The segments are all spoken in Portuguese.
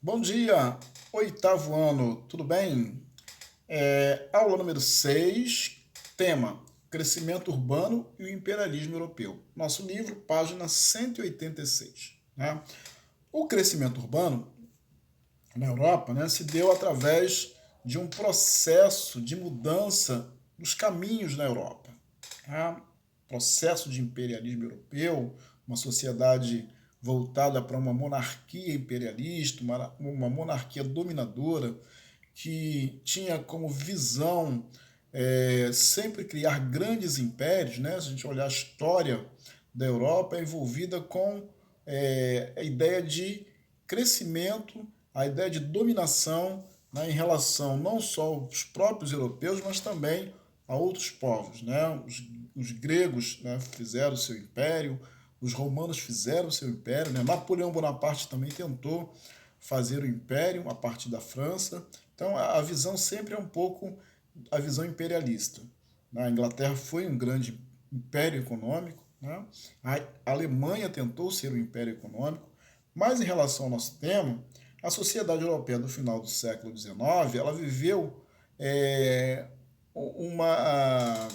Bom dia, oitavo ano, tudo bem? Aula número 6, tema: Crescimento Urbano e o Imperialismo Europeu. Nosso livro, página 186. Né? O crescimento urbano na Europa, né, se deu através de um processo de mudança dos caminhos na Europa. Tá? Processo de imperialismo europeu, uma sociedade voltada para uma monarquia imperialista, uma monarquia dominadora, que tinha como visão sempre criar grandes impérios. Né? Se a gente olhar a história da Europa, é envolvida com a ideia de crescimento, a ideia de dominação, né, em relação não só aos próprios europeus, mas também a outros povos. Né? Os gregos, né, fizeram seu império, os romanos fizeram seu império, né? Napoleão Bonaparte também tentou fazer o império a partir da França. Então a visão sempre é um pouco a visão imperialista. A Inglaterra foi um grande império econômico, né? A Alemanha tentou ser um império econômico, mas em relação ao nosso tema, a sociedade europeia do final do século XIX, ela viveu uma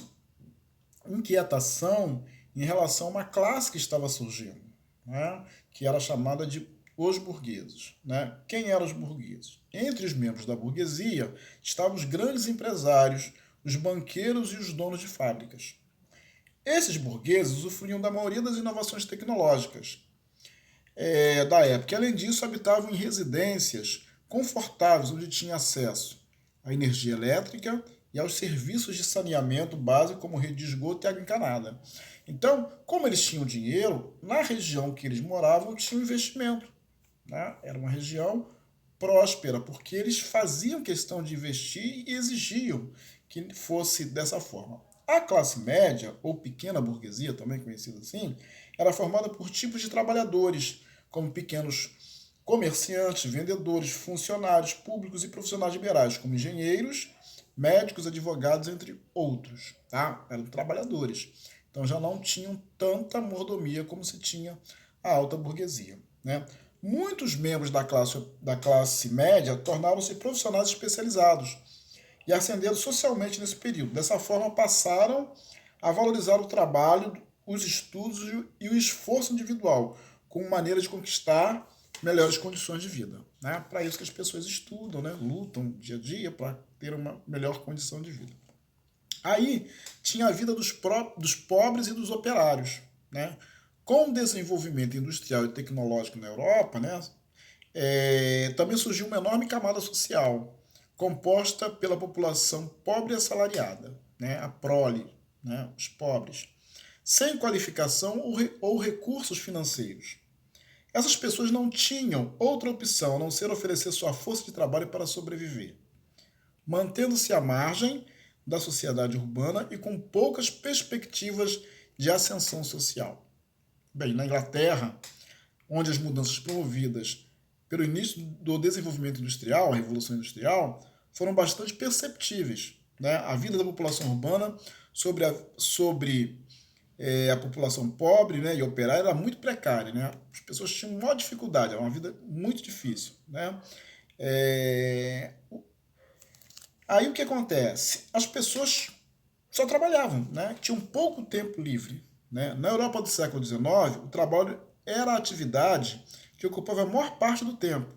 inquietação em relação a uma classe que estava surgindo, né? Que era chamada de os burgueses. Né? Quem eram os burgueses? Entre os membros da burguesia estavam os grandes empresários, os banqueiros e os donos de fábricas. Esses burgueses usufruíam da maioria das inovações tecnológicas da época. Além disso, habitavam em residências confortáveis, onde tinham acesso à energia elétrica e aos serviços de saneamento básico, como rede de esgoto e água encanada. Então, como eles tinham dinheiro, na região que eles moravam tinha investimento. Né? Era uma região próspera, porque eles faziam questão de investir e exigiam que fosse dessa forma. A classe média, ou pequena burguesia, também conhecida assim, era formada por tipos de trabalhadores, como pequenos comerciantes, vendedores, funcionários públicos e profissionais liberais, como engenheiros, médicos, advogados, entre outros. Tá? Eram trabalhadores. Então já não tinham tanta mordomia como se tinha a alta burguesia. Né? Muitos membros da classe média tornaram-se profissionais especializados e ascenderam socialmente nesse período. Dessa forma, passaram a valorizar o trabalho, os estudos e o esforço individual, como maneira de conquistar melhores condições de vida. Né? Para isso que as pessoas estudam, né? Lutam dia a dia para ter uma melhor condição de vida. Aí tinha a vida dos pobres e dos operários. Né? Com o desenvolvimento industrial e tecnológico na Europa, né, também surgiu uma enorme camada social, composta pela população pobre e assalariada, né, a prole, né, os pobres, sem qualificação ou recursos financeiros. Essas pessoas não tinham outra opção a não ser oferecer sua força de trabalho para sobreviver, mantendo-se à margem da sociedade urbana e com poucas perspectivas de ascensão social. Bem, na Inglaterra, onde as mudanças promovidas pelo início do desenvolvimento industrial, a Revolução Industrial, foram bastante perceptíveis. Né? A vida da população urbana sobre a população pobre, né, e operária era muito precária. Né? As pessoas tinham maior dificuldade, era uma vida muito difícil. Né? É... Aí o que acontece? As pessoas só trabalhavam, né? Tinham pouco tempo livre. Né? Na Europa do século XIX, o trabalho era a atividade que ocupava a maior parte do tempo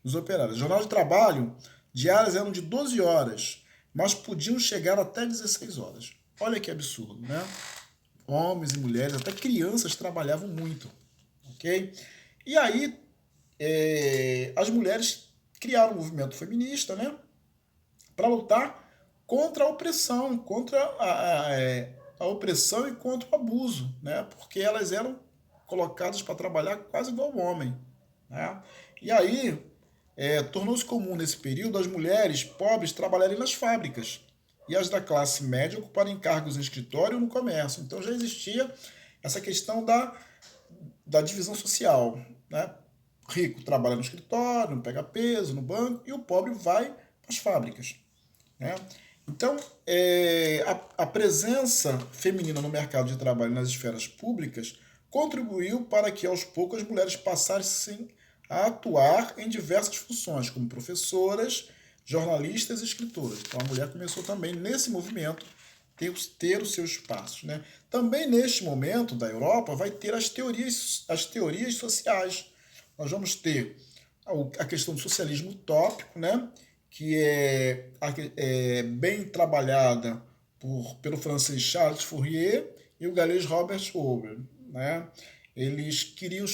dos operários. O jornal de trabalho diárias eram de 12 horas, mas podiam chegar até 16 horas. Olha que absurdo, né? Homens e mulheres, até crianças trabalhavam muito, ok? E aí, as mulheres criaram um movimento feminista, né? Para lutar contra a opressão, contra a opressão e contra o abuso, né? Porque elas eram colocadas para trabalhar quase igual ao homem. Né? E aí tornou-se comum nesse período as mulheres pobres trabalharem nas fábricas e as da classe média ocuparem cargos em escritório ou no comércio. Então já existia essa questão da divisão social. Né? O rico trabalha no escritório, não pega peso, no banco, e o pobre vai para as fábricas. Né? Então, a presença feminina no mercado de trabalho nas esferas públicas contribuiu para que, aos poucos, as mulheres passassem a atuar em diversas funções, como professoras, jornalistas e escritoras. Então a mulher começou também nesse movimento ter o seu espaço, né? Também neste momento da Europa vai ter as teorias sociais. Nós vamos ter a questão do socialismo utópico, né? Que é bem trabalhada pelo francês Charles Fourier e o galês Robert Owen, né? Eles queriam,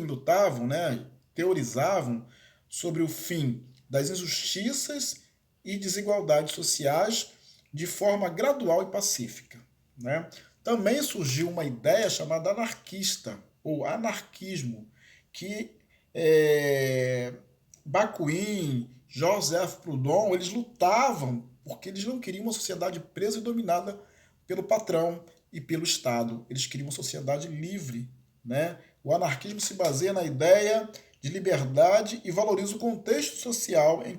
lutavam, né? Teorizavam sobre o fim das injustiças e desigualdades sociais de forma gradual e pacífica, né? Também surgiu uma ideia chamada anarquista, ou anarquismo, que Bakunin, Joseph Proudhon, eles lutavam porque eles não queriam uma sociedade presa e dominada pelo patrão e pelo Estado. Eles queriam uma sociedade livre, né? O anarquismo se baseia na ideia de liberdade e valoriza o contexto social em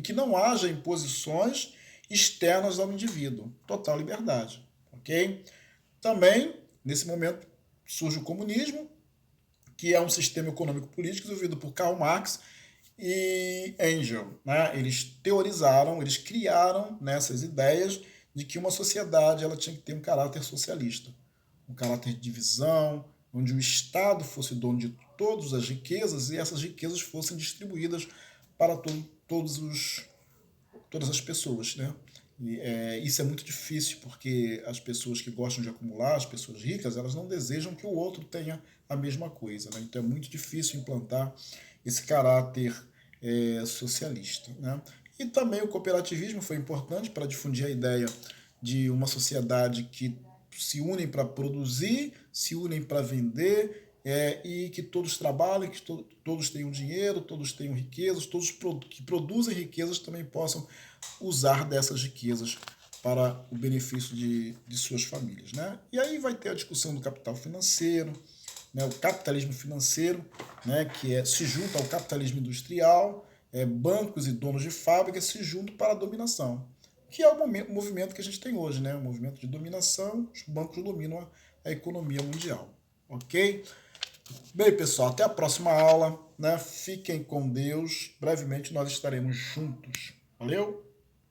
que não haja imposições externas ao indivíduo. Total liberdade, ok? Também, nesse momento, surge o comunismo, que é um sistema econômico-político desenvolvido por Karl Marx e Engels, né? Eles teorizaram, eles criaram nessas ideias de que uma sociedade ela tinha que ter um caráter socialista, um caráter de divisão, onde o Estado fosse dono de todas as riquezas e essas riquezas fossem distribuídas para todas as pessoas, né? Isso é muito difícil porque as pessoas que gostam de acumular, as pessoas ricas, elas não desejam que o outro tenha a mesma coisa, né? Então é muito difícil implantar esse caráter socialista, né? E também o cooperativismo foi importante para difundir a ideia de uma sociedade que se unem para produzir, se unem para vender, e que todos trabalhem, que todos tenham dinheiro, todos tenham riquezas, todos que produzem riquezas também possam usar dessas riquezas para o benefício de suas famílias, né? E aí vai ter a discussão do capital financeiro, né? O capitalismo financeiro, né? Que se junta ao capitalismo industrial, bancos e donos de fábricas se juntam para a dominação, que é o movimento que a gente tem hoje, né? O movimento de dominação, os bancos dominam a economia mundial, ok? Bem, pessoal, até a próxima aula, né? Fiquem com Deus. Brevemente nós estaremos juntos. Valeu?